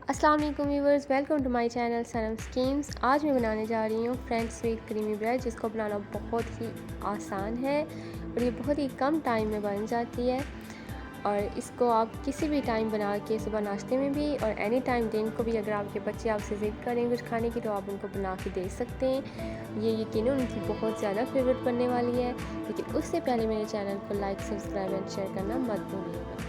अस्सलाम वालेकुम viewers, welcome to my channel Sanam schemes. आज मैं बनाने जा रही हूँ फ्रेंच स्वीट क्रीमी ब्रेड, जिसको बनाना बहुत ही आसान है और ये बहुत ही कम टाइम में बन जाती है। और इसको आप किसी भी टाइम बना के, सुबह नाश्ते में भी और एनी टाइम दिन को भी, अगर आपके बच्चे आपसे ज़िद करें कुछ खाने की तो आप उनको बना के दे सकते हैं। ये यकीनन उनकी बहुत ज़्यादा फेवरेट बनने वाली है। लेकिन उससे पहले मेरे चैनल को लाइक, सब्सक्राइब एंड शेयर करना मत भूलिएगा।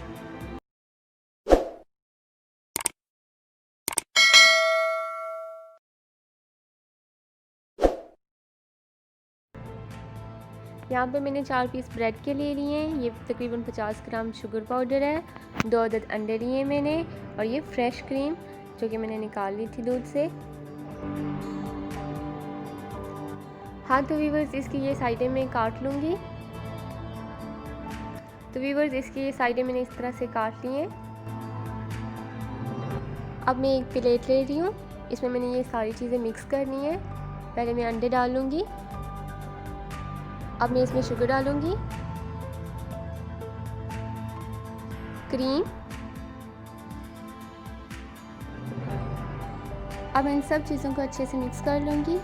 यहाँ पे मैंने 4 पीस ब्रेड के ले लिए हैं। ये तकरीबन 50 ग्राम शुगर पाउडर है, 2 अदद अंडे लिए मैंने और ये फ्रेश क्रीम जो कि मैंने निकाल ली थी दूध से। हाँ तो व्यूअर्स, इसकी ये साइडें मैं काट लूँगी। तो व्यूअर्स, इसकी ये साइडें मैंने इस तरह से काट ली हैं। अब मैं एक प्लेट ले रही हूँ, इसमें मैंने ये सारी चीज़ें मिक्स करनी है। पहले मैं अंडे डाल लूँगी। अब मैं इसमें शुगर डालूँगी, क्रीम। अब इन सब चीज़ों को अच्छे से मिक्स कर लूँगी।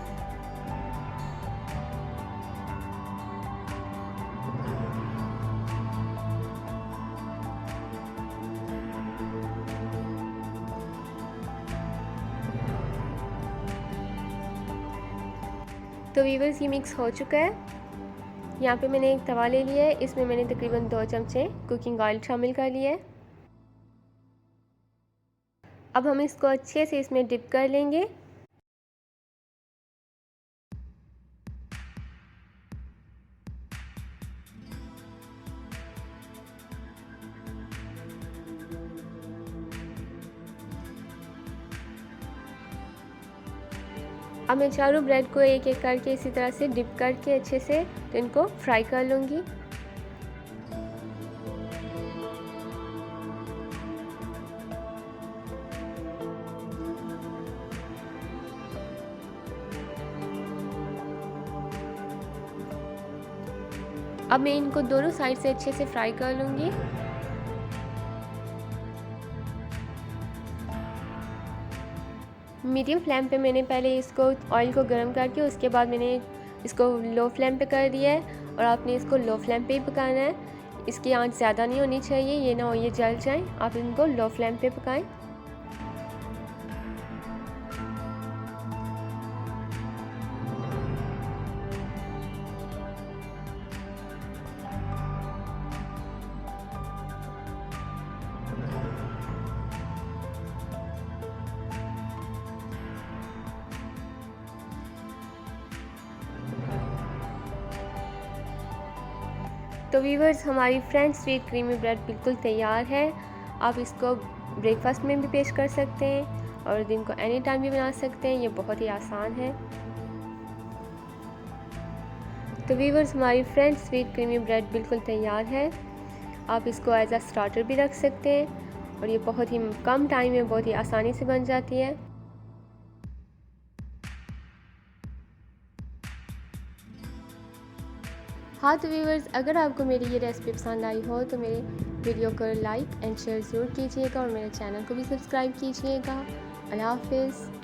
तो व्यूअर्स, ये मिक्स हो चुका है। यहाँ पे मैंने एक तवा ले लिया है, इसमें मैंने तकरीबन 2 चमचे कुकिंग ऑयल शामिल कर लिया है। अब हम इसको अच्छे से इसमें डिप कर लेंगे। अब मैं चारों ब्रेड को एक एक करके इसी तरह से डिप करके अच्छे से तो इनको फ्राई कर लूँगी। अब मैं इनको दोनों साइड से अच्छे से फ्राई कर लूँगी। मीडियम फ्लेम पे मैंने पहले इसको ऑयल को गर्म करके उसके बाद मैंने इसको लो फ्लेम पे कर दिया है और आपने इसको लो फ्लेम पे ही पकाना है। इसकी आंच ज़्यादा नहीं होनी चाहिए, ये ना हो ये जल जाए। आप इनको लो फ्लेम पे पकाएं। तो व्यूअर्स, हमारी फ्रेंच स्वीट क्रीमी ब्रेड बिल्कुल तैयार है। आप इसको ब्रेकफास्ट में भी पेश कर सकते हैं और दिन को एनी टाइम भी बना सकते हैं। ये बहुत ही आसान है। तो व्यूअर्स, हमारी फ्रेंच स्वीट क्रीमी ब्रेड बिल्कुल तैयार है। आप इसको एज अ स्टार्टर भी रख सकते हैं और ये बहुत ही कम टाइम में बहुत ही आसानी से बन जाती है। हाँ तो व्यूअर्स, अगर आपको मेरी ये रेसिपी पसंद आई हो तो मेरे वीडियो को लाइक एंड शेयर ज़रूर कीजिएगा और मेरे चैनल को भी सब्सक्राइब कीजिएगा। अल्लाह हाफ़िज़।